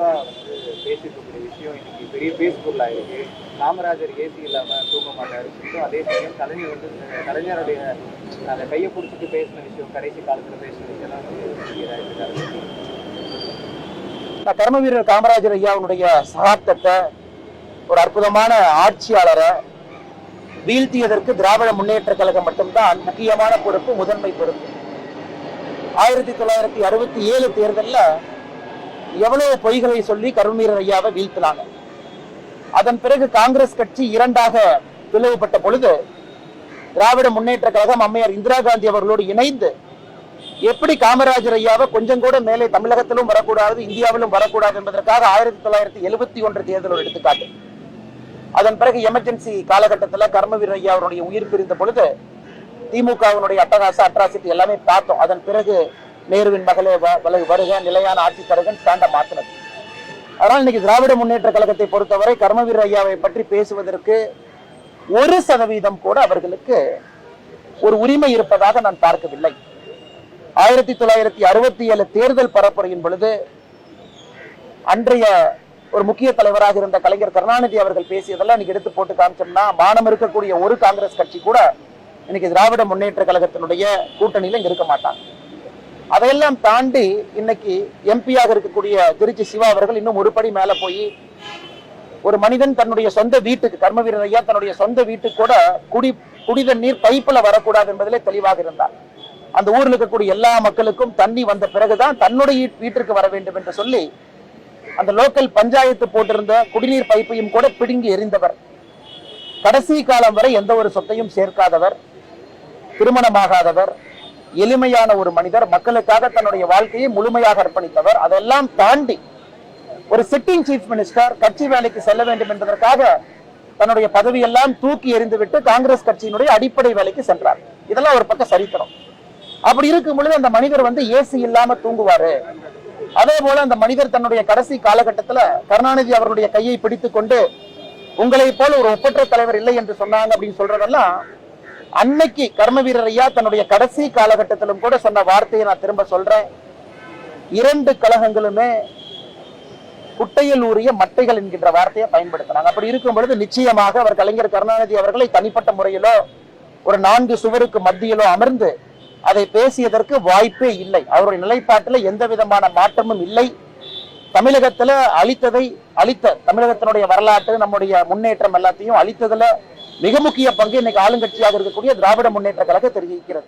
சிவா வந்து பேசியிருக்கக்கூடிய விஷயம் இன்னைக்கு பெரிய பேஸ்புல்லா இருக்கு. காமராஜர் ஏசி இல்லாம தூங்க மாட்டாரு. அதே சமயம் கலைஞர் வந்து கலைஞருடைய அந்த கையை பிடிச்சிட்டு பேசின விஷயம், கடைசி காலத்துல பேசின விஷயம் தான் வந்து கர்ம வீரர் காமராஜர் ஐயாவுடைய சகாப்தத்தை, ஒரு அற்புதமான ஆட்சியாளரை வீழ்த்தியதற்கு திராவிட முன்னேற்ற கழகம் மட்டும்தான் முக்கியமான பொறுப்பு, முதன்மை பொறுப்பு. 1967 தேர்தலில் எவ்வளவு பொய்களை சொல்லி கர்ம வீரர் ஐயாவை வீழ்த்தினாங்க. அதன் பிறகு காங்கிரஸ் கட்சி இரண்டாக பிளவுபட்ட பொழுது திராவிட முன்னேற்ற கழகம் அம்மையார் இந்திரா காந்தி அவர்களோடு இணைந்து எப்படி காமராஜர் ஐயாவை கொஞ்சம் கூட மேலே தமிழகத்திலும் வரக்கூடாது, இந்தியாவிலும் வரக்கூடாது என்பதற்காக 1971 தேர்தல் ஒரு எடுத்துக்காட்டு. அதன் பிறகு எமர்ஜென்சி காலகட்டத்தில் கர்ம வீரர் ஐயா அவருடைய உயிர் பிரிந்த பொழுது திமுகவினுடைய அட்ராசிட்டி எல்லாமே பார்த்தோம். அதன் பிறகு நேருவின் மகளே வருக, நிலையான ஆட்சி தருகன் ஸ்டாண்ட மாத்தினது. அதனால் இன்னைக்கு திராவிட முன்னேற்ற கழகத்தை பொறுத்தவரை கர்ம வீரர் ஐயாவை பற்றி பேசுவதற்கு 1% கூட அவர்களுக்கு ஒரு உரிமை இருப்பதாக நான் பார்க்கவில்லை. 1967 தேர்தல் பரப்புரையின் பொழுது அன்றைய ஒரு முக்கிய தலைவராக இருந்த கலைஞர் கருணாநிதி அவர்கள் பேசியதெல்லாம் இன்னைக்கு எடுத்து போட்டு காமிச்சோம்னா மானம் இருக்கக்கூடிய ஒரு காங்கிரஸ் கட்சி கூட இன்னைக்கு திராவிட முன்னேற்ற கழகத்தினுடைய கூட்டணியில இங்க இருக்க மாட்டாங்க. அதையெல்லாம் தாண்டி இன்னைக்கு எம்பியாக இருக்கக்கூடிய திருச்சி சிவா அவர்கள் இன்னும் ஒரு படி மேல போய் ஒரு மனிதன் தன்னுடைய சொந்த வீட்டுக்கு, கர்ம வீரர் ஐயா தன்னுடைய சொந்த வீட்டுக்கு கூட குடித நீர் பைப்புல வரக்கூடாது என்பதிலே தெளிவாக இருந்தார். அந்த ஊரில் இருக்கக்கூடிய எல்லா மக்களுக்கும் தண்ணி வந்த பிறகுதான் தன்னுடைய வீட்டிற்கு வர வேண்டும் என்று சொல்லி அந்த லோக்கல் பஞ்சாயத்து போட்டிருந்த குடிநீர் பைப்பையும் கூட பிடுங்கி எறிந்தவர். கடைசி காலம் வரை எந்த ஒரு சொத்தையும் சேர்க்காதவர், திருமணமாகாதவர், எளிமையான ஒரு மனிதர், மக்களுக்காக தன்னுடைய வாழ்க்கையை முழுமையாக அர்ப்பணித்தவர். அதெல்லாம் தாண்டி ஒரு சிட்டிங் சீஃப் மினிஸ்டர் கட்சி வேலைக்கு செல்ல வேண்டும் என்பதற்காக தன்னுடைய பதவியெல்லாம் தூக்கி எறிந்துவிட்டு காங்கிரஸ் கட்சியினுடைய அடிப்படை வேலைக்கு சென்றார். இதெல்லாம் ஒரு பக்கம் சரித்திரம். அப்படி இருக்கும் பொழுது அந்த மனிதர் வந்து ஏசி இல்லாம தூங்குவாரு. அதே போல அந்த மனிதர் தன்னுடைய கடைசி காலகட்டத்துல கருணாநிதி அவருடைய கையை பிடித்துக் கொண்டு உங்களை போல ஒரு ஒப்பற்ற தலைவர் இல்லை என்று சொன்னாங்க அப்படின்னு சொல்றதெல்லாம் அன்னைக்கு கர்ம வீரர் ஐயா தன்னுடைய கடைசி காலகட்டத்திலும் கூட சொன்ன வார்த்தையை நான் திரும்ப சொல்றேன். 2 கழகங்களுமே குட்டையில் ஊறிய மட்டைகள் என்கின்ற வார்த்தையை பயன்படுத்தினாங்க. அப்படி இருக்கும் பொழுது நிச்சயமாக அவர் கலைஞர் கருணாநிதி அவர்களை தனிப்பட்ட முறையிலோ ஒரு 4 சுவருக்கு மத்தியிலோ அமர்ந்து அதை பேசியதற்கு வாய்ப்பே இல்லை. அவருடைய நிலைப்பாட்டில் எந்த விதமான மாற்றமும் இல்லை. தமிழகத்துல அளித்த தமிழகத்தினுடைய வரலாற்று, நம்முடைய முன்னேற்றம் எல்லாத்தையும் அளித்ததுல மிக முக்கிய பங்கு இன்னைக்கு ஆளுங்கட்சியாக இருக்கக்கூடிய திராவிட முன்னேற்ற கழகம் தெரிவிக்கிறது.